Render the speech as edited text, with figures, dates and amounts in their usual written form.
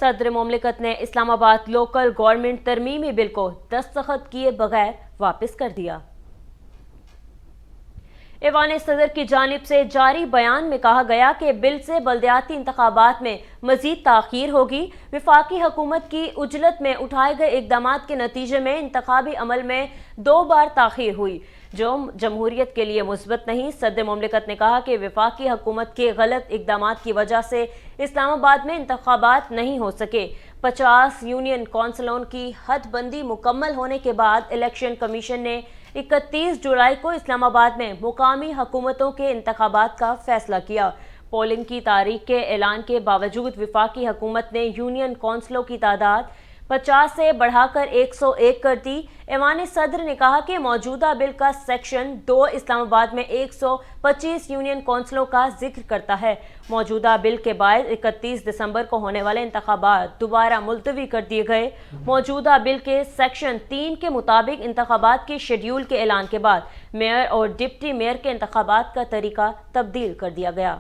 صدر مملکت نے اسلام آباد لوکل گورنمنٹ ترمیمی بل کو دستخط کیے بغیر واپس کر دیا۔ ایوان صدر کی جانب سے جاری بیان میں کہا گیا کہ بل سے بلدیاتی انتخابات میں مزید تاخیر ہوگی۔ وفاقی حکومت کی عجلت میں اٹھائے گئے اقدامات کے نتیجے میں انتخابی عمل میں 2 بار تاخیر ہوئی، جو جمہوریت کے لیے مثبت نہیں۔ صدر مملکت نے کہا کہ وفاقی حکومت کے غلط اقدامات کی وجہ سے اسلام آباد میں انتخابات نہیں ہو سکے۔ 50 یونین کونسلوں کی حد بندی مکمل ہونے کے بعد الیکشن کمیشن نے 31 جولائی کو اسلام آباد میں مقامی حکومتوں کے انتخابات کا فیصلہ کیا۔ پولنگ کی تاریخ کے اعلان کے باوجود وفاقی حکومت نے یونین کونسلوں کی تعداد 50 سے بڑھا کر 101 کر دی۔ ایوان صدر نے کہا کہ موجودہ بل کا سیکشن 2 اسلام آباد میں 125 یونین کونسلوں کا ذکر کرتا ہے۔ موجودہ بل کے باعث 31 دسمبر کو ہونے والے انتخابات دوبارہ ملتوی کر دیے گئے۔ موجودہ بل کے سیکشن 3 کے مطابق انتخابات کے شیڈول کے اعلان کے بعد میئر اور ڈپٹی میئر کے انتخابات کا طریقہ تبدیل کر دیا گیا۔